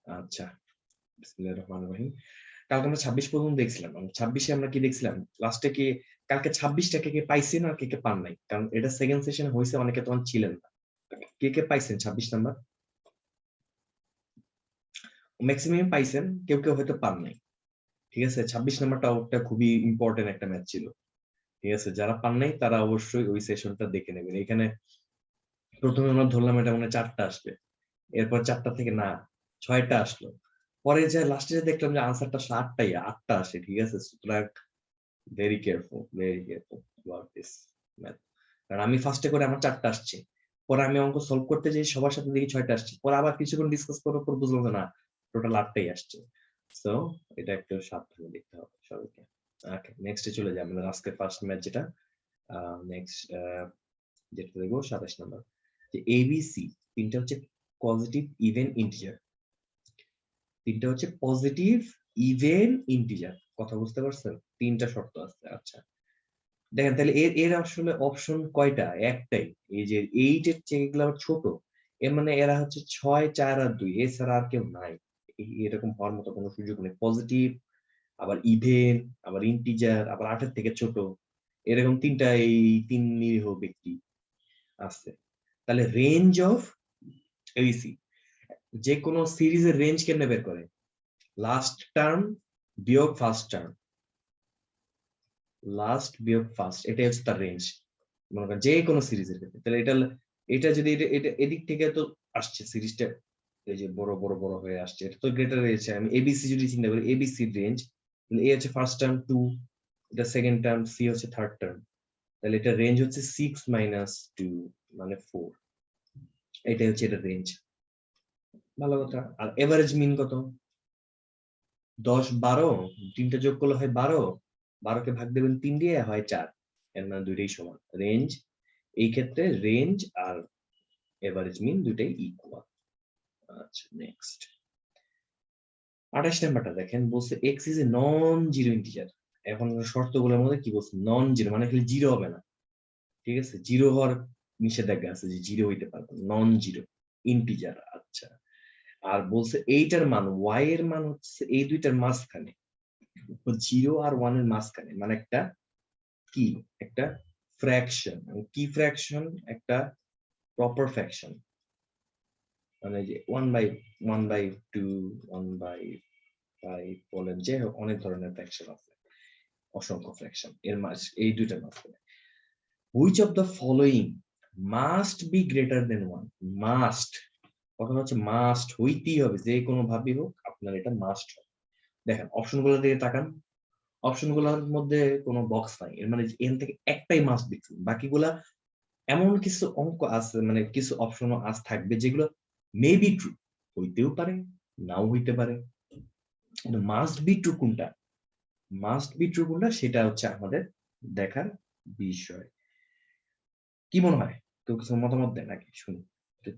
আচ্ছা, বিসমিল্লাহির রহমানির রহিম। কালকে আমরা 26 পর্যন্ত দেখছিলাম। 26 এ আমরা কি দেখছিলাম? লাস্টে কি কালকে 26 টা কে পাইছেন আর কে পান নাই? কারণ এটা সেকেন্ড সেশনে হইছে, অনেকে তখন ছিলেন না। কে পাইছেন 26 নাম্বার? ম্যাক্সিমাম পাইছেন, কেউ হয়তো পান নাই। ঠিক আছে? 26 নাম্বারটা ওটা খুবই ইম্পোর্টেন্ট একটা ম্যাচ ছিল। ঠিক আছে? যারা পান নাই তারা অবশ্যই ওই সেশনটা দেখে নেবেন। এখানে প্রথমে আমরা ধরলাম এটা মনে হয় 4 টা আসবে। এরপর 4 টা থেকে না 6 টা আসলো। পরে যে লাস্টে যে দেখলাম যে আনসারটা 8 টাই 8 টা আসে। ঠিক আছে? সুতরাং very careful about this math. কারণ আমি ফার্স্টে করে আমার 4 টা আসছে। পরে আমি অঙ্ক সলভ করতে যাই, সবার সাথে দেখি 6 টা আসছে। পরে আবার কিছুক্ষণ ডিসকাস করার পর বুঝলাম যে না, টোটাল 8 টাই আসছে। সো এটা একটু সাবধানে দেখতে হবে সবাইকে। ওকে, নেক্সট এ চলে যাই। আমাদের আজকে ফার্স্ট ম্যাচ যেটা নেক্সট যেটা দেখবো 27 নাম্বার। যে এবিসি তিনটা হচ্ছে পজিটিভ ইভেন ইন্টিজার। তিনটা হচ্ছে পজিটিভ ইভেন ইন্টিজার। কথা বুঝতে পারছেন? তিনটা শর্ত আছে। আচ্ছা, দেখেন তাহলে এর আসলে অপশন কয়টা? একটাই। এই যে 8 এর চেয়ে এগুলো আবার ছোট, এর মানে এরা হচ্ছে 6, 4 আর 2, এছাড়া আর কেউ নাই। এরকম হওয়ার মতো কোনো সুযোগ নেই। পজিটিভ, আবার ইভেন, আবার ইন্টিজার, আবার 8 এর থেকে ছোট, এরকম তিনটা এই তিন নিরীহ ব্যক্তি আছে। তাহলে রেঞ্জ অফ এবিসি, যে কোনো সিরিজের রেঞ্জ কেমনে বের করে? লাস্ট টার্ম বিয়োগ ফার্স্ট টার্ম, লাস্ট বিয়োগ ফার্স্ট, এটাই হচ্ছে তার রেঞ্জ। মনে করেন যে কোনো সিরিজের ক্ষেত্রে, তাহলে এটা যদি এটা এদিক থেকে তো আসছে সিরিজটা, এই যে বড় বড় বড় হয়ে আসছে, এটা তো গ্রেটার রয়েছে। আমি এবিসি যদি চিন্তা করি, এবিসি রেঞ্জ, এ হচ্ছে ফার্স্ট টার্ম 2, এটা সেকেন্ড টার্ম, সি হচ্ছে থার্ড টার্ম, তাহলে এটা রেঞ্জ হচ্ছে 6 - 2 মানে 4। এটাই হচ্ছে এটা রেঞ্জ। ভালো কথা। আর এভারেজ মিন কত? 10, 12, তিনটা যোগ করলে হয় 12, 12 কে ভাগ দেবেন 3 দিয়ে, হয় 4, এর মানে দুইটাই সমান। রেঞ্জ এই ক্ষেত্রে রেঞ্জ আর এভারেজ মিন দুইটাই ইকুয়াল। আচ্ছা, নেক্সট 28 নাম্বারটা দেখেন, বলছে x is a non zero integer. এখন শর্তগুলোর মধ্যে কি বলছে? নন জিরো মানে খালি জিরো হবে না। ঠিক আছে? জিরো হওয়ার নিষেধাজ্ঞা আছে, যে জিরো হইতে পারবে, নন জিরো ইন্টিজার। আচ্ছা, আর বলছে এইটার মান, ওয়াই এর মান হচ্ছে এই দুইটার মাঝখানে, জিরো আর ওয়ান এর মাঝখানে, মানে একটা কি, একটা ফ্র্যাকশন। কি ফ্র্যাকশন? একটা প্রপার ফ্র্যাকশন, মানে যে 1/2, 1/5 বলেন, যে অনেক ধরনের ফ্র্যাকশন আছে, অসংখ্য ফ্র্যাকশন এর মাঝ, এই দুইটার মাঝখানে। Which of the following must B greater than 1? Must, কথা হচ্ছে মাস্ট, হইতেই হবে, যে কোনো ভাবেই হোক আপনার এটা মাস্ট হবে। দেখেন অপশনগুলো দিকে তাকান, অপশনগুলোর মধ্যে কোনো বক্স নাই, এর মানে এখান থেকে একটাই মাস্ট বি ট্রু। বাকিগুলা এমন কিছু অঙ্ক আছে, মানে কিছু অপশনও আজ থাকবে যেগুলো মেবি ট্রু, হইতেও পারে, নাও হইতে পারে। কিন্তু মাস্ট বি ট্রু কোনটা, মাস্ট বি ট্রু কোনটা, সেটা হচ্ছে আমাদের দেখার বিষয়। কি মনে হয়? কেউ কিছু মতামত দেন নাকি, শুনি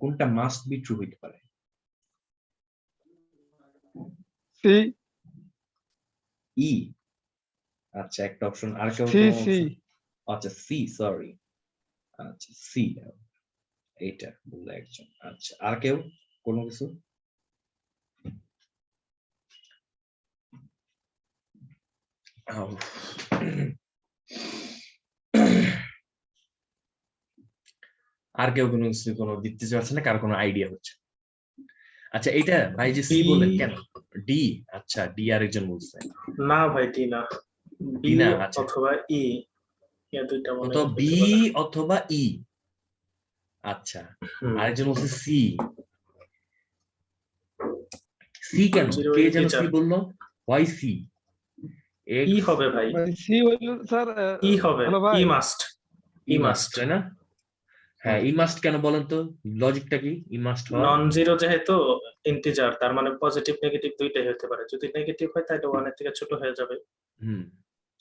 কোনটা মাস্ট বি ট্রু হইতে পারে? সি। ই, আচ্ছা একটা অপশন, আর কেউ সি কোনো সি অপশন? আচ্ছা সি, সরি, আচ্ছা সি, এইটা বললো একজন। আচ্ছা, আর কেউ কোনো কিছু? আর কেউ কোনো কিছু কোনো দিতে চাচ্ছে না, কার কোনো আইডিয়া হচ্ছে? আচ্ছা, এইটা ভাই যে সি বললেন কেন? ডি, আচ্ছা ডি আরেকজন বলছে। না ভাই, ডি না, বি ডি না, আচ্ছা অথবা ই, এ দুইটা মনে তো বি হতে পারে। অথবা ই। আচ্ছা, আরেকজন বলছে সি। সি কেন? জিরো কে যেন ইন্টিজার। সি বললো? Why C? ই হবে ভাই, সি হইল স্যার, ই হবে, হ্যালো ভাই, ই মাস্ট, ই মাস্ট, তাই না? হ্যাঁ, ই মাস্ট কেন বলেন তো, লজিকটা কি ই মাস্ট হওয়ার? নন জিরো যেহেতু ইন্টিজার, তার মানে পজিটিভ নেগেটিভ দুইটাই হতে পারে। যদি নেগেটিভ হয় তাহলে ওয়ান এর থেকে ছোট হয়ে যাবে, হুম,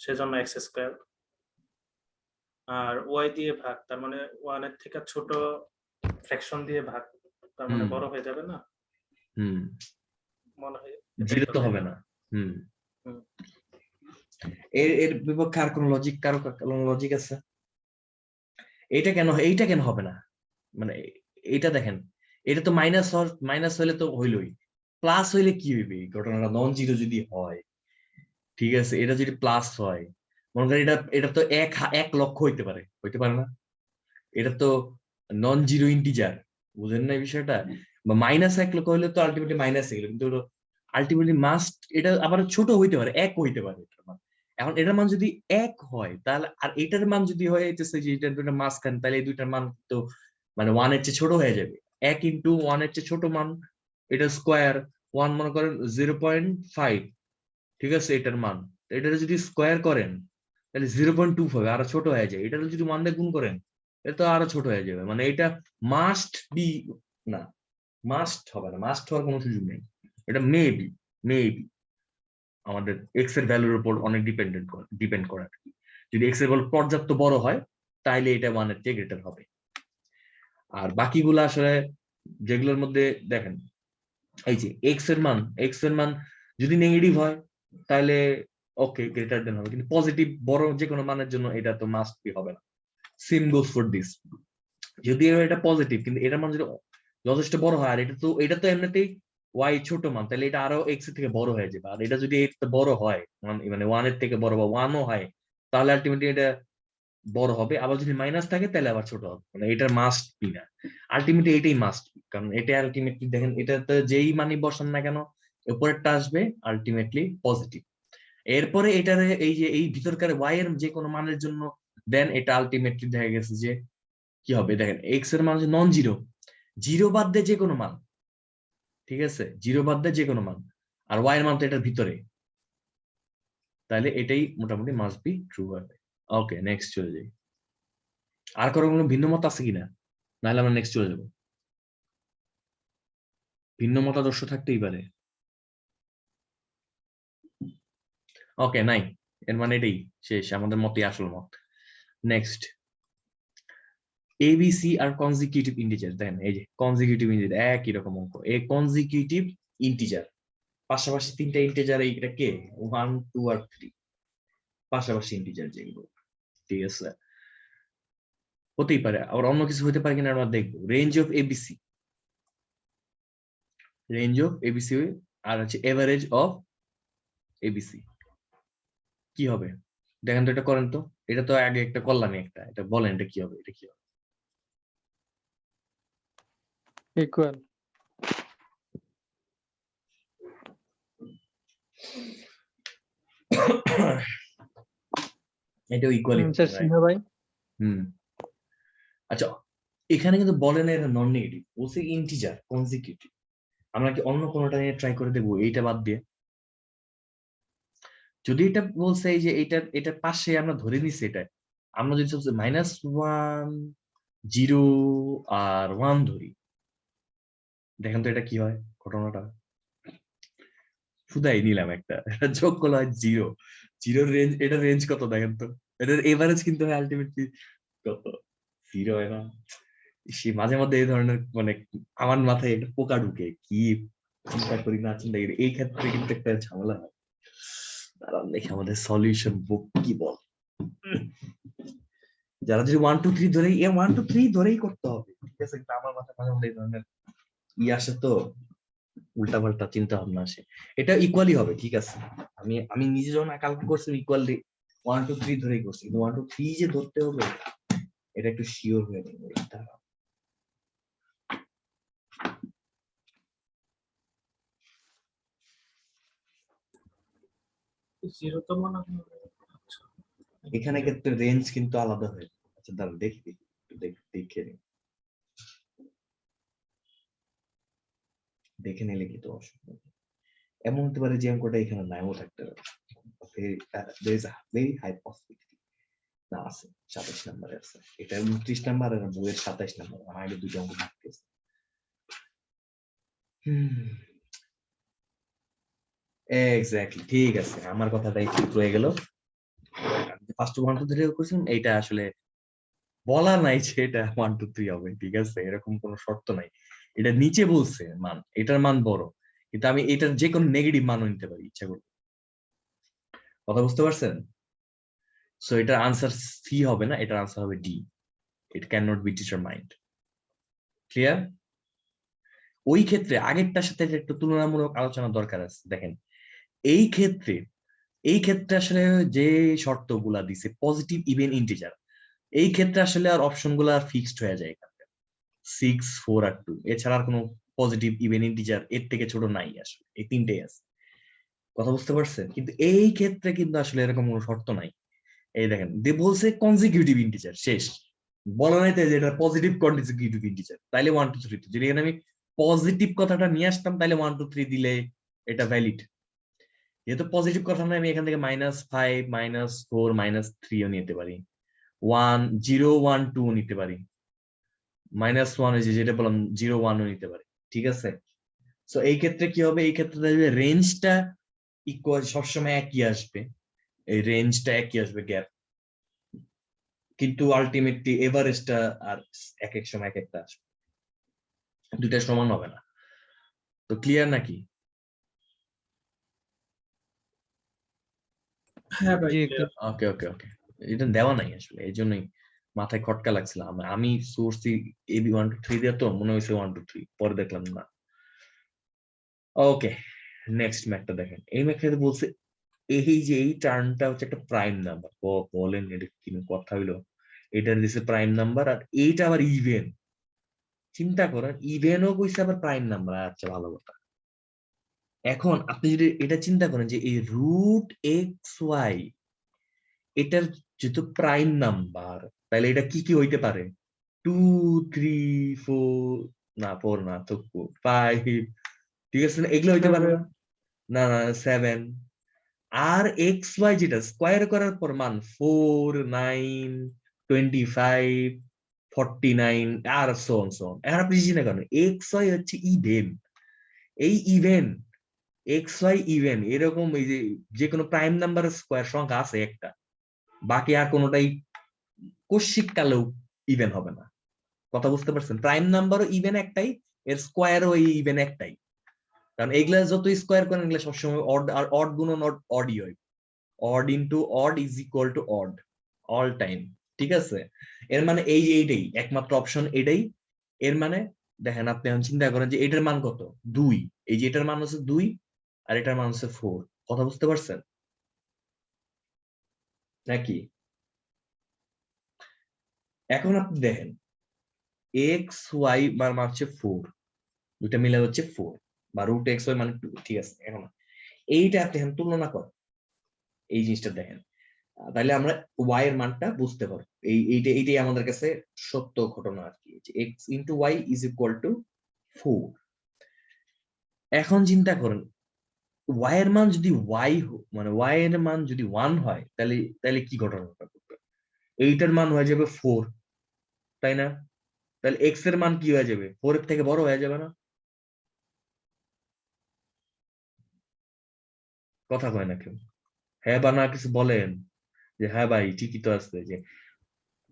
সেজন্য এক্স স্কোয়ার। আর ওয়াই দিয়ে ভাগ, তার মানে ওয়ান এর থেকে ছোট ফ্র্যাকশন দিয়ে ভাগ, তার মানে বড় হয়ে যাবে না, হুম, মনে হয় জিরো তো হবে না। হুম, এর বিপক্ষে আর কোন লজিক, কারো কোনো লজিক আছে? এইটা কেন হবে না? মানে এইটা দেখেন, এটা তো মাইনাস হলে তো হইলই, প্লাস হইলে কি হইবে ঘটনাটা নন জিরো যদি হয়, ঠিক আছে, এটা যদি প্লাস হয়, মনে করেন এটা তো 1 লক্ষ হইতে পারে না? এটা তো নন জিরো ইন্টিজার, বুঝেন না এই বিষয়টা? বা -1 লক্ষ হইলে তো আলটিমেটলি মাইনাস হয়ে গেল, কিন্তু আলটিমেটলি মাস্ট এটা আবার ছোট হইতে পারে, 1 হইতে পারে এটার মান। এখন এটার মান যদি 1 হয় তাহলে, আর এটার মান যদি হয় হইতেছে যে এটা দুটো মাঝখান, তাহলে এই দুইটার মান তো মানে 1 এর চেয়ে ছোট হয়ে যাবে। 1 ইন্টু 1 এর চেয়ে ছোট মান, এটা স্কোয়ার 1 মনে করেন 0.5, ঠিক আছে, এটার মান। এটা যদি স্কোয়ার করেন তাহলে 0.2 হবে, আরো ছোট হয়ে যায়। এটা যদি 1 দিয়ে গুণ করেন এটা তো আরো ছোট হয়ে যাবে। মানে এটা মাস্ট বি না, মাস্ট হবে না, মাস্ট হওয়ার কোনো সুযোগ নেই। এটা মেবি, মেবি আমাদের এক্স এর ভ্যালুর উপর অনেক ডিপেন্ড করে। যদি এক্স এর ভ্যালু পর্যাপ্ত বড় হয় তাহলে এটা 1 এর চেয়ে গ্রেটার হবে। আর বাকিগুলো আসলে যেগুলোর মধ্যে দেখেন, এই যে এক্স এর মান যদি নেগেটিভ হয় তাহলে ওকে গ্রেটার দেন হবে, কিন্তু পজিটিভ বড় যে কোনো মানের জন্য এটা তো মাস্ট বি হবে না। সেম গোস ফর দিস, যদি এটা পজিটিভ কিন্তু এটার মান যদি যথেষ্ট বড় হয়, আর এটা তো এমনিতেই ওয়াই ছোট মান, তাহলে এটা আরো এক্স এর থেকে বড় হয়ে যাবে। আর এটা যদি এর থেকে বড় হয়, মানে 1 এর থেকে বড় বা 1ও হয়, তাহলে আলটিমেটলি এটা বড় হবে। আবার যদি মাইনাস থাকে তাহলে আবার ছোট হবে। মানে এটার মাস্ট বি না, আলটিমেটলি এটাই মাস্ট বি, কারণ এটা আলটিমেটলি দেখেন এটাতে যেই মানই বসান না কেন উপরেরটা আসবে আলটিমেটলি পজিটিভ। এরপরে এটার এই যে এই ভিতরকার ওয়াই এর যে কোনো মানের জন্য দেন এটা আলটিমেটলি দেখা গেছে যে কি হবে, দেখেন এক্স এর মান নন জিরো, জিরো বাদ দিয়ে যে কোনো মান, ঠিক আছে, জিরো বাদ দিয়ে যে কোনো মান, আর ওয়াই এর মান তো এটার ভিতরে, তাহলে এটাই মোটামুটি মাস্ট বি ট্রু হবে। ওকে, নেক্সট চলে যাই। আর কারো কোনো ভিন্ন মত আছে কিনা, নাহলে আমরা নেক্সট চলে যাবো। ভিন্ন মতাদর্শ থাকতেই পারে। ওকে, নাই, এর মানে এটাই শেষ, আমাদের মতই আসল মত। নেক্সট, এবিসি আর কনজিকিউটিভ ইন্টিজার। দেখেন এই যে কনজিকিউটিভ ইন্টিজার একই রকম অঙ্ক, এই কনজিকিউটিভ ইন্টিজার পাশাপাশি তিনটা ইন্টিজার, এইটা কে 1 2 আর 3 পাশাপাশি ইন্টিজার যেগুলো, ঠিক আছে, হতেই পারে। আবার অন্য কিছু হতে পারে কিনা আমরা দেখবো। রেঞ্জ অফ এবিসি আর হচ্ছে এভারেজ অফ এবিসি কি হবে দেখেন তো, এটা করেন তো। এটা তো আগে একটা করলামই, এটা বলেন এটা কি হবে, এটা কি হবে? ইকুয়াল। এটাও ইকুয়ালি স্যার সিনহা ভাই, আচ্ছা, এখানে কিন্তু বলে না এটা নন নেগেটিভ, বলছে ইন্টিজার কনজিকিউটিভ। আমরা কি অন্য কোনোটা নিয়ে ট্রাই করে দেখবো এইটা বাদ দিয়ে? যদি এটা বলছে এই যে এটার পাশে আমরা ধরে নিছি, এটা আমরা যদি -1 0 আর 1 ধরি, দেখেন তো এটা কি হয় ঘটনাটা। শুধাই নিলাম একটা, যোগ করলে হয় 0, জিরোর রেঞ্জ, এটা রেঞ্জ কত দেখেন তো, এটার এভারেজ কিন্তু হয় আলটিমেটলি কত, 0 হয় না? সে মাঝে মধ্যে এই ধরনের মানে আমার মাথায় একটা পোকা ঢুকে, কি চিন্তা করি না চিন্তা করি, এই ক্ষেত্রে কিন্তু একটা ঝামেলা হয়। দাঁড়ান দেখি আমাদের সলিউশন বুক কি বল। যারা যদি 1 2 3 ধরেই 1 2 3 ধরেই করতে হবে, ঠিক আছে, কিন্তু আমার মাথায় মাঝে মধ্যে এই ধরনের আসে তো, উল্টা পাল্টা চিন্তা ভাবনা আসে। এটা ইকুয়ালি হবে, ঠিক আছে, আমি নিজে যখন ক্যালকুলেট করছি ইকুয়ালি 1 2 3 ধরেই করছি, কিন্তু 1 2 3 যে ধরতে হবে এটা একটু শিওর হয়ে নেবে। জিরো তো মনে হয়। আচ্ছা, এখানে ক্ষেত্রে রেঞ্জ কিন্তু আলাদা হয়ে যাবে। আচ্ছা দাঁড়ান দেখি, দেখে দেখে নিলে কিন্তু অসুবিধা নেই। এমন হতে পারে যে অঙ্কটা এখানে নাও থাকতে পারে, ভেরি হাই পসিবিলিটি না আছে। 27 নম্বরে আছে, এটা 29 নাম্বার আর বইয়ের 27 নাম্বার, আমার আগে দুটো অঙ্ক থাকতেছে। এক্স্যাক্টলি, ঠিক আছে, আমার কথাটাই ঠিক রয়ে গেল। ফার্স্ট 1 2 3 কোশ্চেন, এইটা আসলে বলা নাই যে এটা 1 2 3 হবে, ঠিক আছে, এরকম কোনো শর্ত নাই। এটা নিচে বলছে মান, এটার মান বড়, কিন্তু আমি এটার যে কোনো নেগেটিভ মানও নিতে পারি ইচ্ছা করলে। কথা বুঝতে পারছেন? সো এটার আনসার সি হবে না, এটার আনসার হবে D. It can not be determined. Clear? ওই ক্ষেত্রে আগেরটার সাথে একটু তুলনামূলক আলোচনা দরকার আছে। দেখেন এই ক্ষেত্রে আসলে যে শর্তগুলা দিছে পজিটিভ ইভেন ইন্টিজার, এই ক্ষেত্রে আসলে আর অপশন গুলা ফিক্সড হয়ে যায় এখানে 6, 4 আর 2, এছাড়া আর কোনো পজিটিভ ইভেন ইন্টিজার এর থেকে ছোট নাই, আসলে এই তিনটেই আছে। কথা বুঝতে পারছেন? কিন্তু এই ক্ষেত্রে কিন্তু আসলে এরকম কোনো শর্ত নাই। এই দেখেন বলছে কনজিকিউটিভ ইন্টিজার, শেষ। বলা নাই তাই যে এটা পজিটিভ কনজিকিউটিভ ইন্টিজার, তাইলে 1 2 3। যদি এখানে আমি পজিটিভ কথাটা নিয়ে আসতাম তাহলে 1 2 3 দিলে এটা ভ্যালিড। যেহেতু পজিটিভ কথা নয়, আমি এখান থেকে -5, -4, -3 ও নিতে পারি, 1 0 1 2 নিতে পারি, -1 যেটা বললাম 0 1 ও নিতে পারি। ঠিক আছে? সো এই ক্ষেত্রে কি হবে? এই ক্ষেত্রে দেখবে রেঞ্জটা ইকুয়াল সবসময় একই আসবে, এই রেঞ্জটা একই আসবে, গ্যাপ, কিন্তু আলটিমেটলি এভারেজটা আর এক এক সময় এক একটা আসবে, দুইটা সমান হবে না। তো ক্লিয়ার নাকি? হ্যাঁ ভাই, জি clear। ওকে ওকে ওকে, এটা দেওয়া নাই আসলে, এই জন্যই মাথায় খটকা লাগছিল। আমি সোর্সি এবি 1 2 3 দিয়ে তো মনে হয়েছে 1 2 3, পরে দেখলাম না। ওকে, নেক্সট ম্যাথটা দেখেন। এই ম্যাথটাতে বলছে এই যে এই টার্মটা হচ্ছে একটা প্রাইম নাম্বার। বলেন এটা কি কথা হইলো? এটার দিছে প্রাইম নাম্বার, আর এইটা আবার ইভেন। চিন্তা করেন, ইভেনও কইছে আবার প্রাইম নাম্বার। আচ্ছা, ভালো কথা। এখন আপনি যদি এটা চিন্তা করেন যে এই √xy এটার যেহেতু প্রাইম নাম্বার, তাহলে এটা কি কি হইতে পারে? 2 3 4, না 4 না তো 5, ঠিক আছে না? এগুলো হইতে পারে না? 7 না না 7। আর এক্স ওয়াই যেটা স্কোয়ার করার পর মান 4 9 25 49 আর সোন সোন। এখন আপনি চিন্তা করেন এক্স ওয়াই হচ্ছে ইভেন, এই ইভেন এক্স ওয়াই ইভেন, এরকম এই যে যে কোনো প্রাইম নাম্বারের স্কোয়ার সংখ্যা আছে একটা, বাকি আর কোনোটাই কৌশিক কালেও ইভেন হবে না। কথা বুঝতে পারছেন? প্রাইম নাম্বারও ইভেন একটাই, এর স্কোয়ারও এই ইভেন একটাই। কারণ এগুলা যত স্কোয়ার করেন এগুলা সবসময় অড, আর অড গুণন অডই হয়। odd into odd is equal to odd all time। ঠিক আছে? এর মানে এইটাই একমাত্র অপশন, এটাই। এর মানে দেখেন, আপনি এখন চিন্তা করেন যে এটার মান কত? 2। এই যে এটার মান হচ্ছে 2 আর এটার মান হচ্ছে 4। কথা বুঝতে পারছেন নাকি? এখন আপনি দেখেন এক্স ওয়াই মান হচ্ছে 4, দুইটা মিলে হচ্ছে 4, বা √xy মানে 2। ঠিক আছে? এখন এইটা আপনি এখন তুলনা করেন, এই জিনিসটা দেখেন, তাহলে আমরা ওয়াই এর মানটা বুঝতে পারবো। এইটাই আমাদের কাছে সত্য ঘটনা আর কি, x into y is equal to 4। এখন চিন্তা করেন ওয়াই এর মান যদি মানে ওয়াই এর মান যদি 1 হয়, তাহলে তাহলে কি ঘটনাটা ঘটবে? এইটার মান হয়ে যাবে 4, তাই না? তাহলে এক্স এর মান কি হয়ে যাবে? 4 এর থেকে বড় হয়ে যাবে না? কথা কয় না কেউ? হ্যাঁ বা না কিছু বলেন, যে হ্যাঁ ভাই ঠিকই তো আছে। যে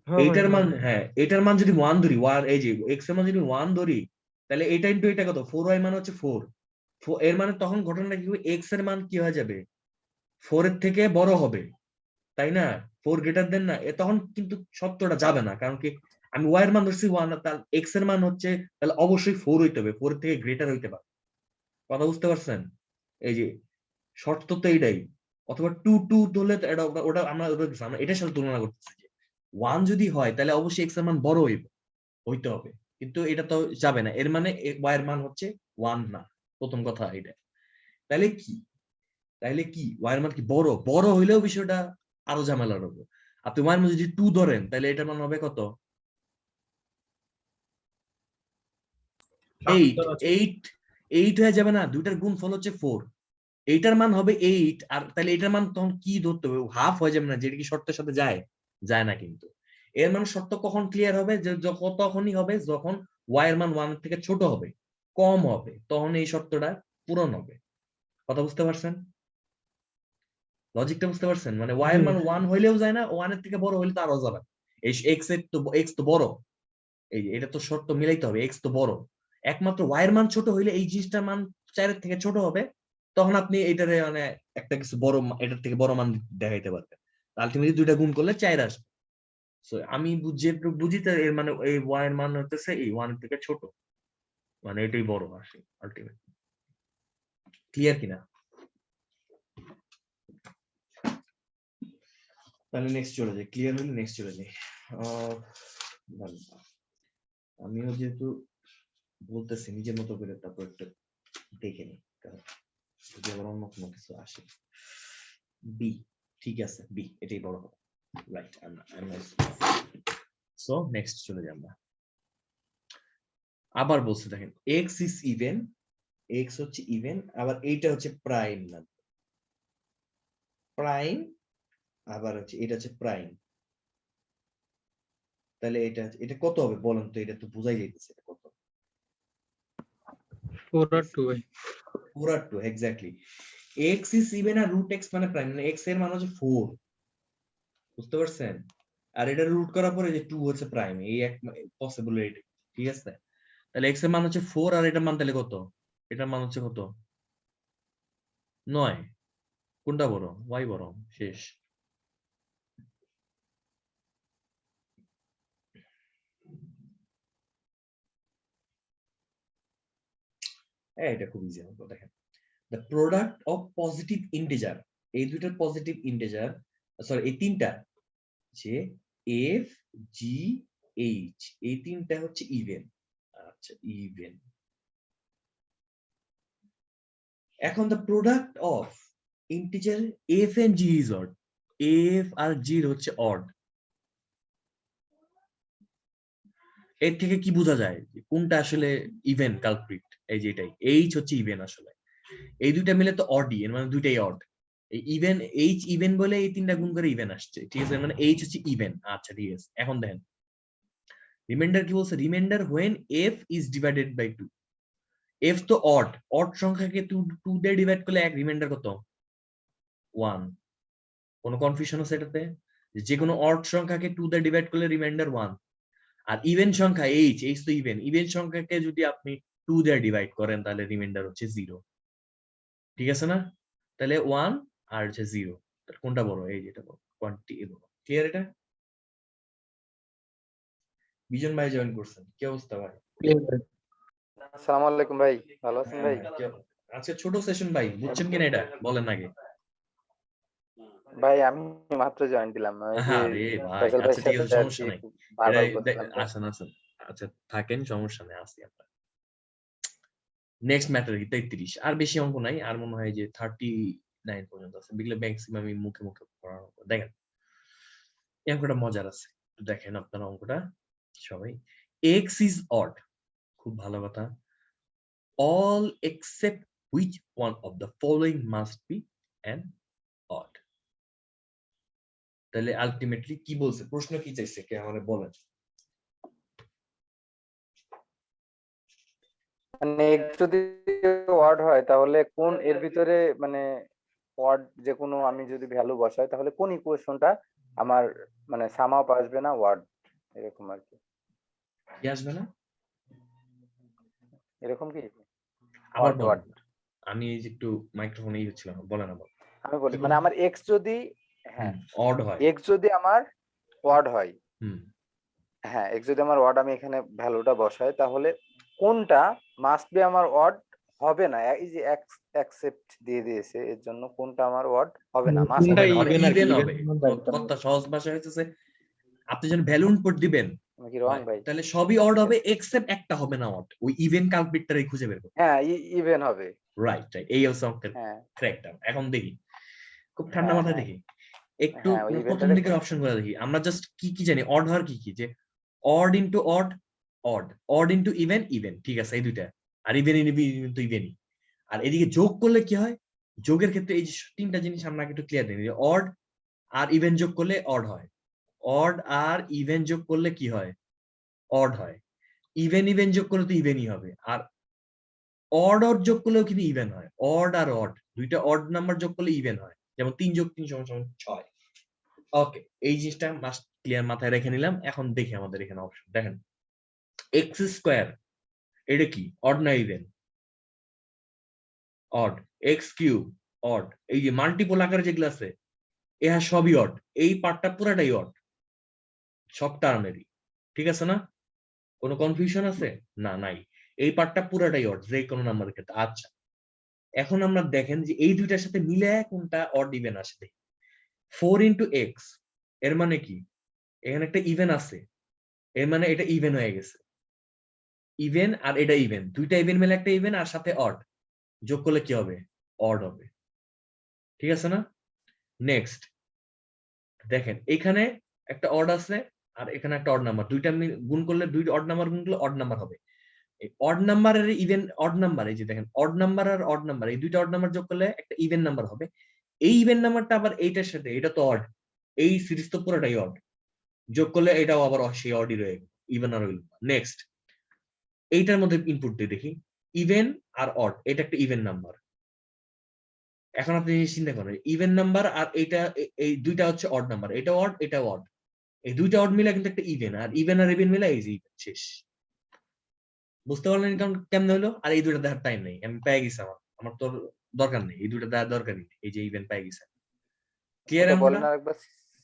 হ্যাঁ ভাই, এইটার হ্যাঁ। মান, হ্যাঁ এটার মান যদি 1 ধরি, এই যে এক্স এর মান যদি 1 ধরি, তাহলে এটা ইনটু এটা কত? 4y মানে হচ্ছে 4। এর মানে তখন ঘটনাটা কি হবে? এক্স এর মান কি হয়ে যাবে? 4 এর থেকে বড় হবে, তাই না? 4 গ্রেটার দেন না, তখন কিন্তু সত্যটা যাবে না। কারণ কি, আমি ওয়াই এর মান ধরছি 1, তাহলে এক্স এর মান হচ্ছে, তাহলে অবশ্যই 4 হইতে হবে, 4 এর থেকে গ্রেটার হইতে পারে। কথা বুঝতে পারছেন? এই যে শর্ত তো এইটাই। অথবা 2 2 ধরলে তো এটা ওটা আমরা এটার সাথে তুলনা করতেছি যে 1 যদি হয় তাহলে অবশ্যই এক্স এর মান বড় হইতে হবে, কিন্তু এটা তো যাবে না। এর মানে ওয়াই এর মান হচ্ছে 1 না, প্রথম কথা এটা। তাহলে কি, ওয়াই এর মান কি বড়? বড় হইলেও বিষয়টা আরো ঝামেলার হবে। আপনি ওয়াই এর মান যদি 2 ধরেন, তাহলে এটার মান হবে কত? 8 8 8 হয়ে যাবে না? দুইটার গুণফল হচ্ছে 4। এইটার মান হবে 8, আর তাহলে এটার মান তখন কি ধরতে হবে? হাফ হয়ে যাবে না? যেটা কি শর্তের সাথে যায়? যায় না কিন্তু। এর মানে শর্ত কখন ক্লিয়ার হবে? যে তখনই হবে যখন ওয়াই এর মান 1 এর থেকে ছোট হবে, কম হবে, তখন এই শর্তটা পূরণ হবে। কথা বুঝতে পারছেন? লজিকটা বুঝতে পারছেন? মানে ওয়াই জি। এর মান 1 হইলেও যায় না, 1 এর থেকে বড় হইলে তো আরো যাবে না। এই এক্স তো বড়, এই যে এটা তো শর্ত মিলাইতে হবে, এক্স তো বড়। একমাত্র ওয়াই এর মান ছোট হইলে এই জিনিসটার মান 4 এর থেকে ছোট হবে, তখন আপনি এটারে মানে একটা কিছু বড় এটার থেকে বড় মান দেখাইতে পারবেন। আলটিমেটলি দুইটা গুণ করলে 4 আসবে। সো আমি যেটুকু বুঝি, এর মানে এই ওয়াই এর মান হচ্ছে এই 1 এর থেকে ছোট। মানে এটাই বড় আসে আলটিমেট। ক্লিয়ার কিনা? তাহলে নেক্সট চলে যাই, ক্লিয়ার হলে নেক্সট চলে যাই। আমিও যেহেতু বলতেছি নিজের মতো করে, তারপর একটা দেখে নিই যদি আবার অন্য কোনো কিছু আসে। বি, ঠিক আছে, বি এটাই বড় হবে, রাইট। সো নেক্সট চলে যাই আমরা। আবার বলতে দেখেন এক্স ইজ ইভেন, এক্স হচ্ছে ইভেন, আবার এইটা হচ্ছে প্রাইম না প্রাইম, আবার হচ্ছে এটা হচ্ছে প্রাইম। তাহলে এটা কত হবে বলেন তো? এটা তো বোঝাই যাইতেছে এটা কত। 4 আর 2 ভাই। 4 আর 2 এক্স্যাক্টলি। এক্স ইজ ইভেন আর রুট এক্স মানে প্রাইম, মানে এক্স এর মান হচ্ছে 4, বুঝতে পারছেন? আর এটা রুট করার পরে যে 2 হচ্ছে প্রাইম, এই এক পসিবিলিটি, ঠিক আছে? তাহলে এক্স এর মান হচ্ছে 4 আর এটার মান তাহলে কত? এটার মান হচ্ছে কত? 9। কোনটা বড়? ওয়াই বড়, শেষ। এটা খুব ইজি হবে, দেখেন the product of positive integer, এই দুইটার পজিটিভ ইন্টিজার, সরি এই তিনটা যে এফ জি এইচ, এই তিনটা হচ্ছে ইভেন। আচ্ছা ইভেন। এখন the product of integer f and g is odd, f R g হচ্ছে odd। এর থেকে কি বোঝা যায় কোনটা আসলে ইভেন কালপ্রিট? এই যে এটাই, এইচ হচ্ছে ইভেন আসলে। এই দুইটা মিলে তো অডই, এর মানে দুইটাই অড। এই ইভেন এইচ ইভেন বলে এই তিনটা গুণ করে ইভেন আসছে, ঠিক আছে? মানে এইচ হচ্ছে ইভেন। আচ্ছা ঠিক আছে, এখন দেখেন রিমাইন্ডার কি বলছে? Remainder when f is divided by 2, f তো অড, অড সংখ্যাকে 2 দিয়ে ডিভাইড করলে এক, রিমাইন্ডার কত? 1। কোনো কনফিউশন আছে এটাতে? যে কোনো অড সংখ্যাকে 2 দিয়ে ডিভাইড করলে রিমাইন্ডার 1, আর ইভেন সংখ্যা এইচ, এইচ তো ইভেন, ইভেন সংখ্যাকে যদি আপনি 2 দিয়ে ডিভাইড করেন তাহলে রিমাইন্ডার হচ্ছে 0, ঠিক আছে না? তাহলে 1 আর হচ্ছে 0, কোনটা বড়? এই যেটা বড়, কোয়ান্টিটি বড়। ক্লিয়ার এটা? বিজন ভাই জয়েন করছেন, কি অবস্থা ভাই? আসসালামু আলাইকুম ভাই, ভালো আছেন ভাই? আজকে ছোট সেশন ভাই, বুঝছেন কিনা এটা বলেন আগে। ভাই আমি মাত্র জয়েন দিলাম, ওই যে আরে ভাই, ফয়সাল আচ্ছা ভাইয়ের ঠিক সাথে আছে, আর সমস্যা কি নাই। বারবার করছিলাম তো। আসেন আসেন, আচ্ছা থাকেন, সমস্যা নেই, আসি আমরা। নেক্সট ম্যাটার কি 33, আর বেশি অঙ্ক নাই, আর মনে হয় যে 39 পর্যন্ত আছে, বিগলে ম্যাক্সিমাম মুখে মুখে পড়ানো। দেখেন এই অঙ্কটা মজার আছে, দেখেন আপনারা অঙ্কটা সবাই। x is odd, খুব ভালো কথা। all except which one of the following must be an odd। তাহলে আলটিমেটলি কি বলছে, প্রশ্ন কি চাইছে, কে আমাদের বলেন। মানে যদি ওয়ার্ড হয় তাহলে কোন এর ভিতরে, মানে ওয়ার্ড যে কোনো আমি যদি ভ্যালু বসাই তাহলে কোন ইকুয়েশনটা আমার মানে সাম আপ আসবে না ওয়ার্ড, এরকম আর কি। কি আসবে না? এরকম কি আবার ওয়ার্ড বলেন, ওয়ার্ড আমি এই যে একটু মাইক্রোফোনে ইয়ে হচ্ছিলাম, বলেন আবার। আমি বলি, মানে আমার এক্স যদি, হ্যাঁ অড হয়, এক্স যদি আমার ওয়ার্ড হয়, হুম, হ্যাঁ এক্স যদি আমার ওয়ার্ড, আমি এখানে ভ্যালুটা বসাই তাহলে কোনটা মাস্ট বি আমার ওয়ার্ড হবে না। এই যে অ্যাকসেপ্ট দিয়ে দিয়েছে, এর জন্য কোনটা আমার ওয়ার্ড হবে না, মাস্ট কোনটা হবে না, মানে ইভেন আর কি, ইভেন ইভেন হবে। কথা সহজ ভাষায় হচ্ছে আপনি যখন ভ্যালু ইনপুট দিবেন কি রং ভাই? তাহলে সবই অড হবে এক্সেপ্ট একটা হবে না অড, ওই ইভেন কালপ্রিটটারই খুঁজে বের করতে। হ্যাঁ ইভেন হবে, রাইট রাইট, এই হচ্ছে অঙ্কের হ্যাঁ ক্র্যাকটা। এখন দেখি খুব ঠান্ডা হ্যাঁ মাথায় হ্যাঁ দেখি, একটু হ্যাঁ, ওই প্রথম ইভেন্টটা দিকের অপশন গুলো দেখি। আমরা জাস্ট কি কি জানি, অড হওয়ার কি কি, যে odd into odd, odd, odd into even, even, ঠিক আছে এই দুইটা। আর ইভেন ইনটু ইভেনই। আর এদিকে যোগ করলে কি হয়, যোগের ক্ষেত্রে এই যে তিনটা জিনিস আমরা আগে একটু ক্লিয়ার দিই, যে অড আর ইভেন যোগ করলে অড হয়, অড আর ইভেন যোগ করলে কি হয়, অড হয়। ইভেন ইভেন যোগ করলে তো ইভেনই হবে, আর অড অড যোগ করলেও কিন্তু ইভেন হয়। অড আর অড দুইটা অড নাম্বার যোগ করলে ইভেন হয়, যেমন 3 যোগ 3 সমান সমান 6। ওকে, এই জিনিসটা মাস্ট ক্লিয়ার মাথায় রেখে নিলাম। এখন দেখি আমাদের এখানে অপশন দেখেন, এক্স স্কোয়ার এটা কি, অড না even? Odd. X cube odd. এই যে মাল্টিপল আকারে যেগুলো আছে এরা সবই অড, এই পার্টটা পুরাটাই অড, সব টার্মেরই, ঠিক আছে না? কোনো কনফিউশন আছে? না, নাই। এই পার্টটা পুরাটাই অড, যে কোনো নাম্বারের ক্ষেত্রে। আচ্ছা, এখন আমরা দেখেন যে এই দুইটার সাথে মিলে কোনটা অড ইভেন আসবে। 4 ইন্টু এক্স এর মানে কি, এখানে একটা ইভেন আছে, এর মানে এটা ইভেন হয়ে গেছে। ইভেন আর এটা ইভেন, দুইটা ইভেন মিলে একটা ইভেন, আর সাথে অড যোগ করলে কি হবে, অড হবে। ঠিক আছে না? নেক্সট দেখেন, এখানে একটা অড আছে আর এখানে একটা অড নাম্বার, দুইটা গুণ করলে, দুইটা অড নাম্বার গুণ করলে অড নাম্বার হবে। এই অড নাম্বারের ইভেন অড নাম্বার, এই যে দেখেন অড নাম্বার আর অড নাম্বার, এই দুইটা অড নাম্বার যোগ করলে একটা ইভেন নাম্বার হবে। এই ইভেন নাম্বারটা আবার এইটার সাথে, এটা তো অড, এই সিরিজ তো পুরোটাই অড, যোগ করলে এটাও আবার সেই অডই রয়ে গেল, ইভেন আর হইল। নেক্সট এইটার মধ্যে ইনপুট দিয়ে দেখি, ইভেন আর অড, এটা একটা ইভেন নাম্বার। এখন আপনি চিন্তা করেন, ইভেন নাম্বার আর এইটা, এই দুইটা হচ্ছে অড নাম্বার, এটা অড এটা অড, এই দুইটা অড মিলে কিন্তু একটা ইভেন, আর ইভেন মিলে এই যে ইভেন, শেষ। বুঝতে পারলেন কেমন হলো? আর এই দুইটা দেখার টাইম নেই, আমি পেয়ে গেছি, আমার তো দরকার নেই, এই দুইটা দেখার দরকারই নেই, এই যে ইভেন পেয়ে গেছে। ক্লিয়ার? বলেন আরেকবার,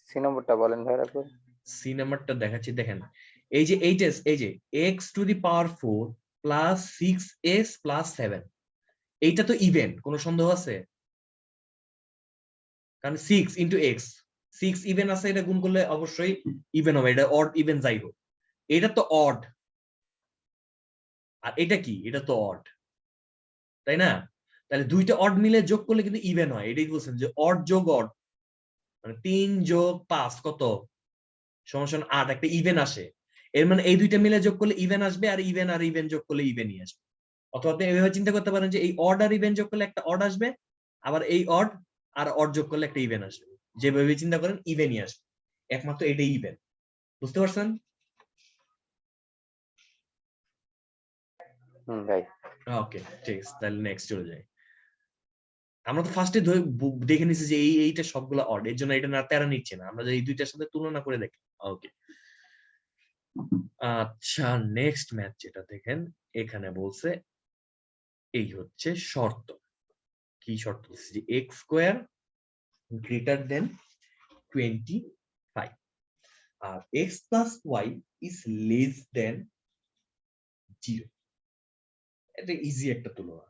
সি নম্বরটা বলেন ভাই আরেকবার। সি নাম্বারটা দেখাচ্ছি, দেখেন এই যে এইচএস, এই যে x to the power 4 plus 6s plus 7, এইটা তো ইভেন, কোনো সন্দেহ আছে? কারণ 6 ইন্টু এক্স, 6 ইভেন আছে, এটা গুণ করলে অবশ্যই ইভেন হবে, এটা অড ইভেন যাই হোক, এটা তো অড, আর এটা কি, এটা তো অড, তাই না? তাহলে দুইটা অড মিলে যোগ করলে কিন্তু ইভেন হয়, এটাই বলছেন যে অড যোগ অড, মানে 3 যোগ 5 কত, সমান 8, একটা ইভেন আসে। এর মানে এই দুইটা মিলে যোগ করলে ইভেন আসবে, আর ইভেন যোগ করলে ইভেনই আসবে। অথবা আপনি এভাবে চিন্তা করতে পারেন যে এই অড আর ইভেন যোগ করলে একটা অড আসবে, আবার এই অড আর অড যোগ করলে একটা ইভেন আসবে। যেভাবে চিন্তা করেন ইভেনই আসবে, একমাত্র এটাই ইভেন। বুঝতে পারছেন? ভাই ওকে, ঠিক আছে, তাহলে নেক্সট চলে যাই। আমরা তো ফার্স্টে দেখে নিছি যে এইটা সবগুলো অড, এর জন্য এটা না তেরা নিচ্ছে না, আমরা যে এই দুইটার সাথে তুলনা করে দেখি। ওকে, আচ্ছা, নেক্সট ম্যাথ যেটা দেখেন, এখানে বলছে এই হচ্ছে শর্ত। কি শর্ত বলছে? যে x স্কয়ার গ্রেটার দেন 25 আর x plus y is less than 0। এটা ইজি একটা তুলনা।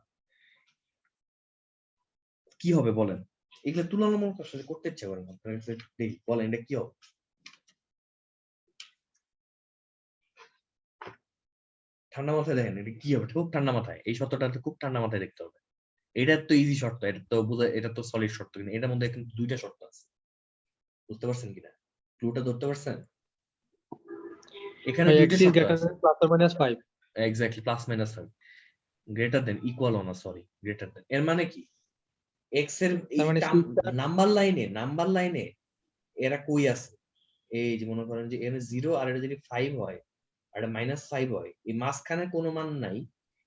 কি হবে বলেন? এগুলো তুলনামূলক আসলে করতে ইচ্ছা করে না, আপনারা দেখি বলেন এটা কি হবে। ঠান্ডা মাথায় দেখেন এটা কি হবে, খুব ঠান্ডা মাথায়, এই শর্তটা খুব ঠান্ডা মাথায় দেখতে হবে। এটা তো ইজি শর্ত, এটা তো বুঝা, এটা তো সলিড শর্ত, কিন্তু এটার মধ্যে কিন্তু দুইটা শর্ত আছে। বুঝতে পারছেন কিনা? ক্লুটা ধরতে পারছেন? এখানে দুইটা শর্ত আছে, plus or minus 5। Exactly, plus minus 5, greater than, equal না, সরি, গ্রেটার দেন। এর মানে কি, এক্স এর এই নাম্বার লাইনে এরা কই আছে, এই যে মনে করেন যে এর 0 আর এটা যদি 5 হয় আর এটা -5 হয়, এই মাঝখানে কোনো মান নাই,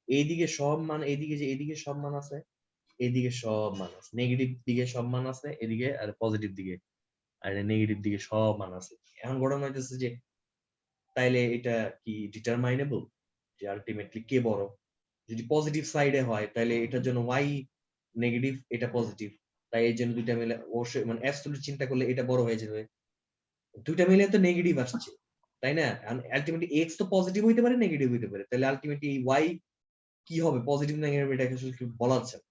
এইদিকে সব মান, এইদিকে যে এইদিকে সব মান আছে, এইদিকে সব মান আছে, নেগেটিভ দিকে সব মান আছে এদিকে, আর পজিটিভ দিকে আর নেগেটিভ দিকে সব মান আছে। এখন ঘটনা হইতেছে যে তাইলে এটা কি ডিটারমাইনেবল, যে আলটিমেটলি কে বড়? যদি পজিটিভ সাইডে হয় তাহলে এটার জন্য y নেগেটিভ, এটা পজিটিভ, তাই এই জন্য দুইটা মিলে অবশ্যই, মানে অ্যাবসলিউট চিন্তা করলে এটা বড় হয়ে যাবে। দুইটা মিলে তো নেগেটিভ আসছে, তাই না? আলটিমেটলি x তো পজিটিভ হইতে পারে, নেগেটিভ হইতে পারে, তাহলে আলটিমেটলি y কি হবে, পজিটিভ নেগেটিভ, এটা আসলে কি বলা যাচ্ছে না।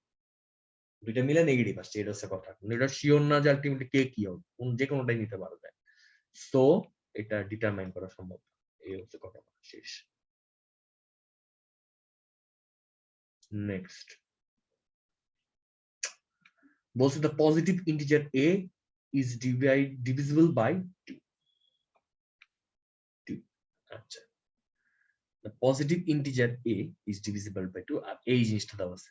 দুইটা মিলে নেগেটিভ আসছে, এটা হচ্ছে কথা। এটা শিওর না যে আলটিমেটলি কে কি হবে, যে কোনোটাই নিতে পারবে। সো এটা ডিটারমাইন করা সম্ভব, এই হচ্ছে কথা, শেষ। নেক্সট বলছে the positive integer a is divisible by 2। আচ্ছা, the positive integer a is divisible by 2, আর এই জিনিসটা দেওয়া আছে।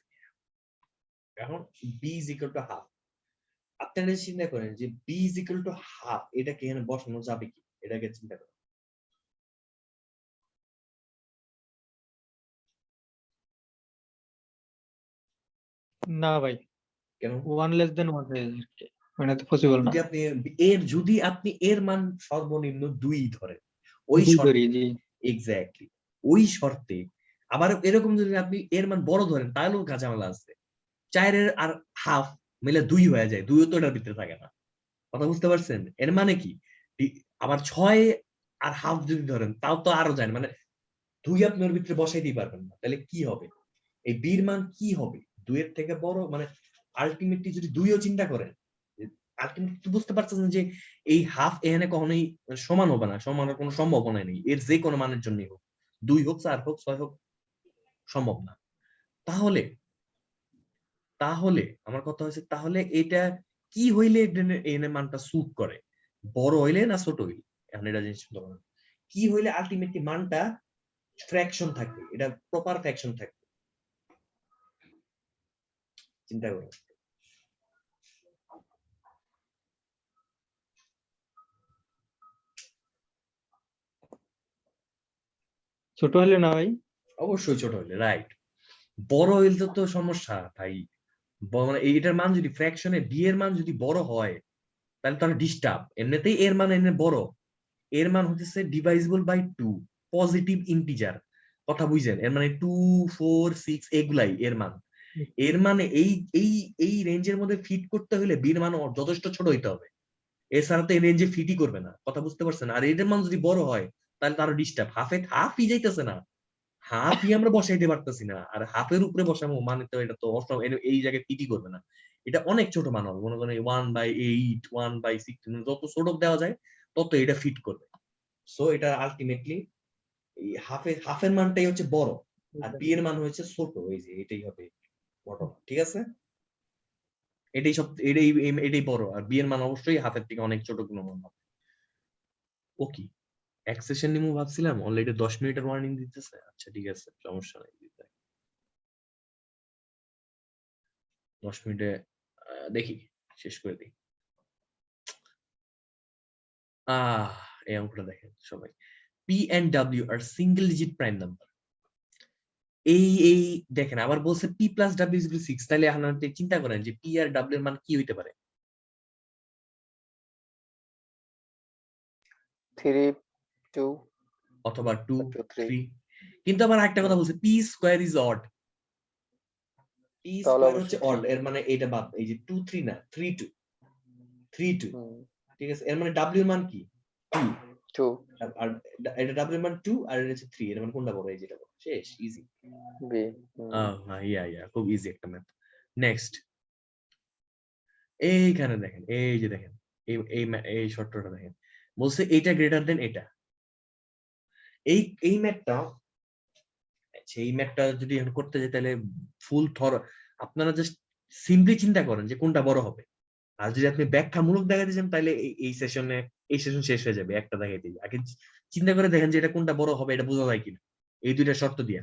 এখন b is equal to half, আপনারা চিন্তা করেন যে b is equal to half, এটাকে এখানে বসানো যাবে কি, এটাকে চিন্তা করেন। না ভাই, কেন? 1 লেস দেন 1 হয়ে যাচ্ছে, মানে তো পসিবল না। যদি আপনি এর মান সর্বনিম্ন 2 ধরেন, ওই শর্তে, এক্স্যাক্টলি ওই শর্তে, আবার এরকম যদি আপনি এর মান বড় ধরেন তাহলেও ঝামেলা আছে। 4 এর আর হাফ মিলে 2 হয়ে যায়, 2 তো এটার ভিতরে থাকে না। কথা বুঝতে পারছেন? এর মানে কি, আবার 6 আর হাফ যদি ধরেন তাও তো আরো যায়, মানে 2 আপনি ওর ভিতরে বসাইতেই পারবেন না, তাহলে কি হবে? এই বির মান কি হবে? 2 এর থেকে বড়, মানে আলটিমেটলি যদি 2ও চিন্তা করেন, আলটিমেটলি বুঝতে পারছেন যে এই হাফ এখানে কখনোই সমান হবে না, সমানের কোনো সম্ভাবনা নেই, এর যে কোনো মানের জন্যই হোক, 2 হোক 4 হোক 6 হোক, সম্ভব না। তাহলে তাহলে আমার কথা হচ্ছে, তাহলে এটা কি হইলে এর মানটা স্যুট করে? বড় হইলে না ছোট হইলে? এখন এটা জিনিস কি হইলে আলটিমেটলি মানটা ফ্র্যাকশন থাকবে, এটা প্রপার ফ্র্যাকশন থাকবে, চিন্তা করুন। ছোট হলে না ভাই? অবশ্যই ছোট হইলে, রাইট। বড় হইলে তো সমস্যা ভাই, মানে এইটার মান যদি ফ্র্যাকশনে বি এর মান যদি বড় হয়, তাহলে তো ডিস্টার্ব। এমনিতেই এর মান এনে বড়, এর মান হচ্ছে ডিভাইজেবল বাই 2, পজিটিভ ইন্টিজার, কথা বুঝছেন? এর মানে 2, 4, 6 এগুলাই এর মান। এর মানে এই এই এই রেঞ্জের মধ্যে ফিট করতে হলে বির মান যথেষ্ট ছোট হইতে হবে, এছাড়া তো এই রেঞ্জে ফিটই করবে না, কথা বুঝতে পারছেন? আর এটার মান যদি বড় হয় তাহলে তারও ডিস্টার্ব, হাফই যাইতেছে না, হাফই আমরা বসাইতে পারতেছি না, আর হাফের উপরে বসাবো মানে তো এটা তো এই জায়গায় ফিটই করবে না, এটা অনেক ছোট মান হবে, মনে করেন 1/8, 1/16, যত ছোট দেওয়া যায় তত এটা ফিট করবে। সো এটা আলটিমেটলি এই হাফের মানটাই হচ্ছে বড়, আর বি এর মান হচ্ছে ছোট, এই যে এটাই হবে ঘটনা, ঠিক আছে? এটাই বড়, আর বি এর মান অবশ্যই হাফের থেকে অনেক ছোট কোনো মান হবে। ওকে, এক সেশন নিমু ভাবছিলাম, অলরেডি 10 মিনিটের ওয়ার্নিং দিতেছে। আচ্ছা ঠিক আছে, সমস্যা নাই, 10 মিনিটে দেখি শেষ করে দিই। এই অঙ্কটা দেখেন সবাই, পি এন্ড ডাব্লিউ are single digit prime number. এই দেখেন আবার বলছে পি প্লাস ডাব্লিউ ইজ 6, তাহলে এখন আপনি চিন্তা করেন যে পি আর ডাব্লিউ এর মান কি হইতে পারে? 3, 2 অথবা 2, 3 3। কিন্তু আবার একটা কথা বলছে P square is odd, P তাহলে স্কয়ার হচ্ছে অবশ্যই অড, এর মানে এটা বাদ, এই যে 2, 3 না, 3, 2, 3, 2, ঠিক আছে? এর মানে ডাব্লিউ এর মান কি? 2, 2 আর এটা ডাব্লিউ এর মান 2, আর এটা হচ্ছে 3, এর মানে কোনটা বড়? এই যেটা বড়, শেষ, ইজি। বি ইয়া খুব ইজি একটা ম্যাথ। নেক্সট, এইখানে দেখেন, এই যে দেখেন এই শর্তটা দেখেন, বলছে এটা গ্রেটার দেন এটা। এই ম্যাথটা, সেই ম্যাথটা যদি এখন করতে যাই তাহলে ফুল থর, আপনারা জাস্ট সিম্পলি চিন্তা করেন যে কোনটা বড় হবে, আর যদি আপনি ব্যাখ্যামূলক দেখাতে চান তাহলে এই সেশন শেষ হয়ে যাবে একটা দেখাইতে। আগে চিন্তা করে দেখেন যে এটা কোনটা বড় হবে, এটা বোঝা যায় কিনা এই দুইটা শর্ত দিয়া।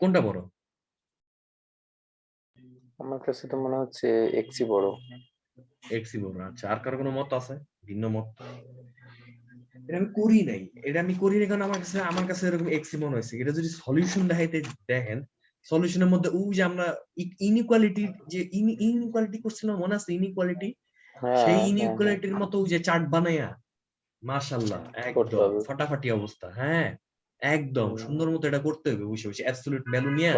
কোনটা বড়? আমার কাছে তো মনে হচ্ছে এক্সই বড়। এক্সই বড়। আচ্ছা, আর কারো কোনো মত আছে, ভিন্ন মত? এটা আমি করি নাই, কারণ আমার কাছে এরকম এক্সই মনে হয়েছে। এটা যদি সলিউশন দেখাইতে দেখেন, সলিউশনের মধ্যে ওই যে আমরা ইনইকুয়ালিটি, যে ইনইকুয়ালিটি করছিলাম মনে আছে? ইনইকুয়ালিটি, সেই ইনইকুয়ালিটির মতো ওই যে চার্ট বানাইয়া, মাশাআল্লাহ করতে একদম হবে। ফাটাফাটি অবস্থা। হ্যাঁ একদম সুন্দর মতো এটা করতে হবে বসে বসে, অ্যাবসলিউট ভ্যালু নিয়ে।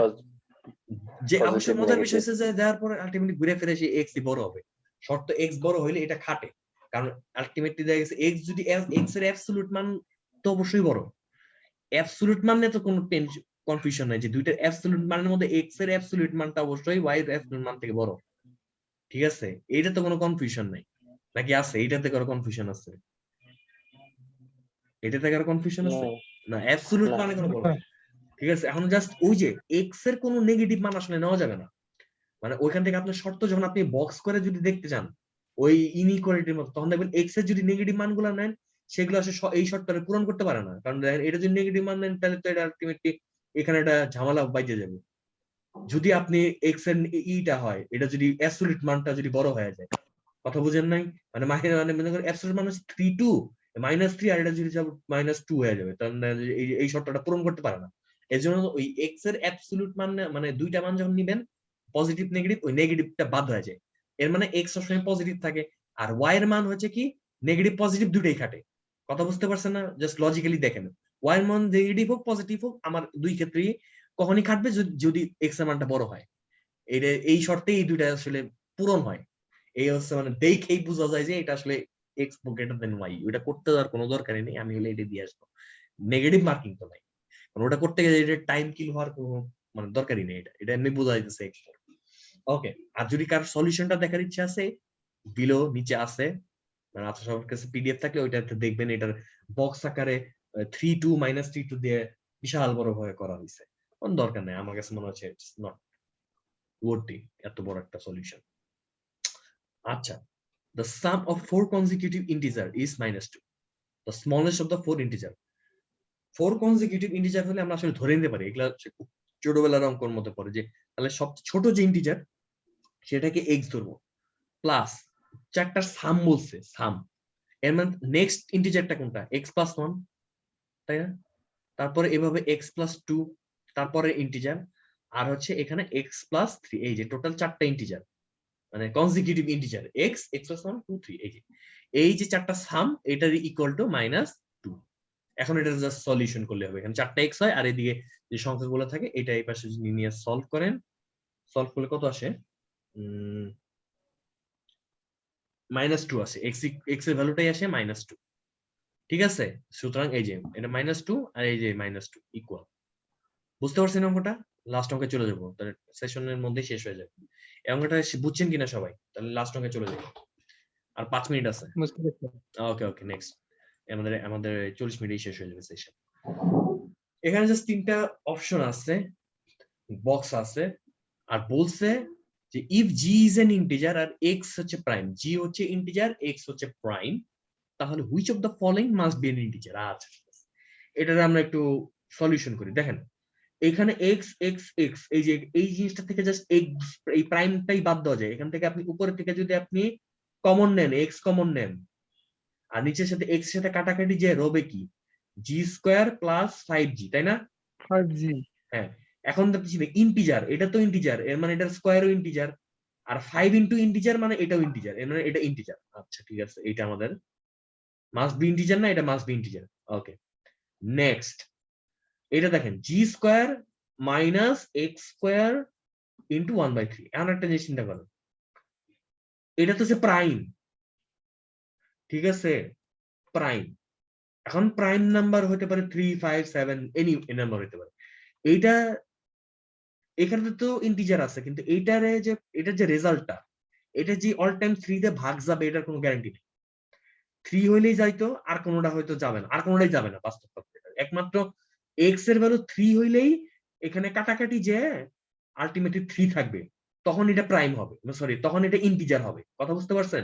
যে অবশ্য পজিটিভ মজার বিষয় নেগেটিভ হচ্ছে যে দেওয়ার পরে আলটিমেটলি ঘুরে ফিরে সেই এক্স বড় হবে। শর্ত এক্স বড় হইলে এটা খাটে, কারণ আলটিমেটলি দেখা গেছে এক্স যদি এক্স এর অ্যাবসলিউট মান তো অবশ্যই বড়। অ্যাবসলিউট মানে তো কোনো কনফিউশন নাই যে দুইটার অ্যাবসলিউট মানের মধ্যে এক্স এর অ্যাবসলিউট মানটা অবশ্যই ওয়াই এর অ্যাবসলিউট মান থেকে বড়, ঠিক আছে? এইটা তো কোনো কনফিউশন নাই, নাকি আছে? এইটাতে কারো কনফিউশন আছে? এটাতে কারো কনফিউশন আছে? না, অ্যাবসলিউট না। মানে কোনো বড়, ঠিক আছে? এখন জাস্ট ওই যে এক্স এর কোনো নেগেটিভ মান আসলে নেওয়া যাবে না, মানে ওইখান থেকে আপনার শর্ত যখন আপনি বক্স করে যদি দেখতে চান ওই ইনইকুয়ালিটির মতো, তখন দেখবেন এক্স এর যদি নেগেটিভ মানগুলো নেন সেগুলো আসলে এই শর্তটা পূরণ করতে পারে না, কারণ দেখেন এটা যদি নেগেটিভ মান নেন তাহলে তো এটা আলটিমেটলি এখানে একটা ঝামেলা বাইজে যাবে। যদি আপনি এক্স এর ইটা হয়, এটা যদি অ্যাবসলিউট মানটা যদি বড় হয়ে যায়, কথা বুঝেন নাই? মানে মনে করেন অ্যাবসলিউট মান হচ্ছে 3, 2, -3, আর এটা যদি -2 হয়ে যাবে, তাহলে এই শর্তটা পূরণ করতে পারে না। এজন্য ওই এক্স এর অ্যাবসলিউট মান, মানে দুইটা মান যখন নিবেন পজিটিভ নেগেটিভ, ওই নেগেটিভটা বাদ হয়ে যায়। এর মানে এক্স সবসময় পজিটিভ থাকে, আর ওয়াই এর মান হচ্ছে কি নেগেটিভ পজিটিভ দুইটাই খাটে, কথা বুঝতে পারছেন না? জাস্ট লজিক্যালি দেখেন, ওয়াই এর মান নেগেটিভ হোক পজিটিভ হোক আমার দুই ক্ষেত্রেই কখনই খাটবে যদি এক্স এর মানটা বড় হয়। এই শর্তে এই দুইটা আসলে পূরণ হয়। এই হচ্ছে মানে দেখেই বোঝা যায় যে এটা আসলে এক্স গ্রেটার দেন ওয়াই, ওটা করতে দেওয়ার কোনো দরকারই নেই, আমি হলে এটা দিয়ে আসবো। নেগেটিভ মার্কিং তো নাই, কারণ ওটা করতে গেলে এটা টাইম কিল হওয়ার কোনো মানে দরকারই নেই, এটা এমনি বোঝা যাইতেছে এক্স। ওকে, আর যদি কার সলিউশনটা দেখার ইচ্ছা আছে বিলো নিচে আছে, মানে আপনার সবার কাছে পিডিএফ থাকলে ওইটাতে দেখবেন এটার বক্স আকারে 3 2 -3 2 দিয়ে বিশাল বড় ভাবে করা হয়েছে। কোন দরকার নেই, আমার কাছে মনে হচ্ছে ইটস নট ওয়ার্থি এত বড় একটা সলিউশন। আচ্ছা, the sum of 4 consecutive integer is -2, the smallest of the 4 integer। 4 consecutive integer হলে আমরা আসলে ধরে নিতে পারি এগুলা ছোটবেলার অঙ্কের মধ্যে পড়ে, যে তাহলে সব ছোট যে ইন্টিজার সেটাকে x ধরবো, প্লাস চারটার সাম বলছে, সাম এর মানে নেক্সট ইন্টিজারটা কোনটা, x + 1, তাই না? তারপরে এভাবে x + 2, তারপরে ইন্টিজার, আর হচ্ছে এখানে x + 3, এই যে টোটাল চারটা ইন্টিজার, মানে কনজিকিউটিভ ইন্টিজার x + 1 2 3, এই যে চারটা সাম এটার ইকুয়াল টু -2। এখন এটা জাস্ট সলিউশন করলে হবে, এখানে চারটা x হয় আর এদিকে যে সংখ্যাগুলো থাকে এটা এই পাশে যদি নিয়ে সলভ করেন, সলভ করলে কত আসে, -2 আসে, x এর ভ্যালুটাই আসে -2। ঠিক আছে, সুতরাং এই যে এটা -2 আর এই যে -2 ইকুয়াল। বুঝতে পারছেন অঙ্কটা? লাস্ট অঙ্কে চলে যাবো, তাহলে সেশনের মধ্যে শেষ হয়ে যাবে। এই অঙ্কটা বুঝছেন কিনা সবাই? তাহলে লাস্ট অঙ্কে চলে যাবো, আর 5 মিনিট আছে। বুঝতে পারছি। ওকে ওকে, নেক্সট। আমাদের 40 মিনিটেই শেষ হয়ে যাবে সেশন। এখানে জাস্ট 3টা অপশন আছে, বক্স আছে, আর বলছে যে if g is an integer আর x হচ্ছে প্রাইম, g হচ্ছে ইন্টিজার, x হচ্ছে প্রাইম, তাহলে which of the following must be an integer. আচ্ছা, এটার আমরা একটু সলিউশন করি। দেখেন এখানে x x x, এই যে এই জিনিসটা থেকে জাস্ট x, এই প্রাইমটাই বাদ দেওয়া যায়। এখান থেকে আপনি উপরে থেকে যদি আপনি কমন নেন, x কমন নেন, আর নিচের সাথে x এর সাথে কাটাকাটি যে রবে কি, g² + 5g, তাই না? 5G। হ্যাঁ, এখন দেখছি ইন্টিজার, এটা তো ইন্টিজার, এর মানে এটার স্কয়ারও ইন্টিজার, আর 5 ইনটু ইন্টিজার মানে এটাও ইন্টিজার, এর মানে এটা ইন্টিজার। আচ্ছা ঠিক আছে, এটা আমাদের মাস্ট বি ইন্টিজার না, এটা must be integer. Okay, next এটা দেখেন g² - x² * 1/3। এখন একটা জিনিস চিন্তা করেন, এটা তো হচ্ছে প্রাইম, ঠিক আছে, প্রাইম। এখন প্রাইম নাম্বার হতে পারে 3 5 7, এনি নাম্বার হতে পারে। এইটা এখানে তো ইন্টিজার আছে, কিন্তু এইটারে যে এটার যে রেজাল্টটা, এটা যে অল টাইম 3 তে ভাগ যাবে এটার কোনো গ্যারান্টি নেই। 3 হইলেই যাইতো, আর কোনোটা হয়তো যাবে না, আর কোনোটাই যাবে না বাস্তব পক্ষে। একমাত্র x এর ভ্যালু 3 হইলেই এখানে কাটাকাটি যে আলটিমেটলি 3 থাকবে, তখন এটা প্রাইম হবে, সরি তখন এটা ইন্টিজার হবে। কথা বুঝতে পারছেন?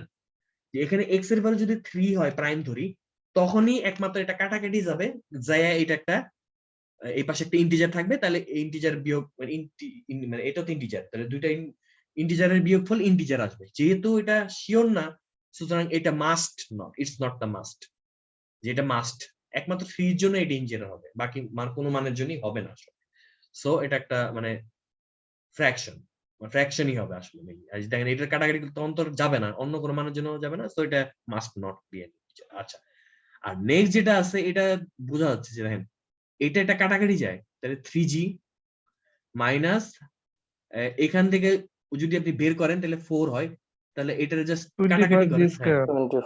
যে এখানে x এর ভ্যালু যদি 3 হয়, প্রাইম ধরি, তখনই একমাত্র এটা কাটাকাটি যাবে, যায় এটা একটা এই পাশে একটা ইন্টিজার থাকবে, তাহলে ইন্টিজার বিয়োগ মানে এটা তো ইন্টিজার, তাহলে দুইটা ইন্টিজারের বিয়োগফল ইন্টিজার আসবে। যেহেতু এটা শিওর না, সুতরাং এটা must not, it's not the must, যেটা মাস্ট একমাত্র 3 এর জন্য এটা ইন্টিজার হবে, বাকি কোনো মানের জন্যই হবে না আসলে। সো এটা একটা মানে ফ্র্যাকশনই হবে আসলে। আর দেখেন এটার কাটাকাটি তখন তো যাবে না, অন্য কোনো মানের জন্য যাবে না, সো এটা must not be an integer. আচ্ছা, আর নেক্সট যেটা আছে এটা বোঝা যাচ্ছে যে দেখেন এটা কাটাকাটি যায়, তাহলে 3g মাইনাস এখান থেকে যদি আপনি বের করেন তাহলে 4 হয়, তাহলে এটার জাস্ট কাটাকাটি করেন,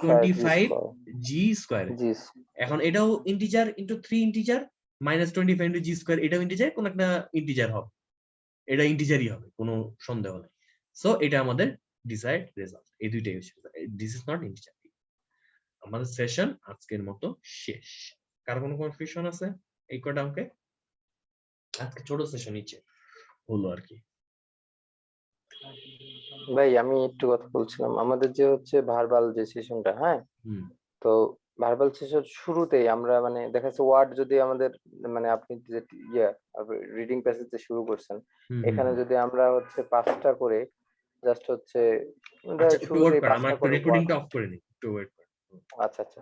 25g²। এখন এটাও integer into 3 integer -25 into g², এটাও ইন্টিজার, কোন একটা ইন্টিজার হবে, এটা ইন্টিজারই হবে, কোনো সন্দেহ নেই। সো এটা আমাদের ডিজায়ার্ড রেজাল্ট, এই দুইটাই হচ্ছে, দিস ইজ নট ইন্টিজার। আমাদের সেশন আজকের মতো শেষ। কার কোনো কনফিউশন আছে এই কয়টা অঙ্কে? আজকে ছোট সেশন নিচে হলো আর কি। ভাই আমি একটু কথা বলছিলাম, আমাদের যে হচ্ছে ভার্বাল যে সেশনটা, হ্যাঁ, তো ভার্বাল সেশন শুরুতেই আমরা মানে দেখা যাচ্ছে ওয়ার্ড যদি আমাদের মানে আপনি যে রিডিং প্যাসেজ যে শুরু করছেন, এখানে যদি আমরা হচ্ছে 5টা করে জাস্ট হচ্ছে আচ্ছা একটু ওয়েট শুরুতেই কর, আমার 5টা একটু করে রেকর্ডিংটা অফ করে নিই, একটু ওয়েট কর। আচ্ছা আচ্ছা।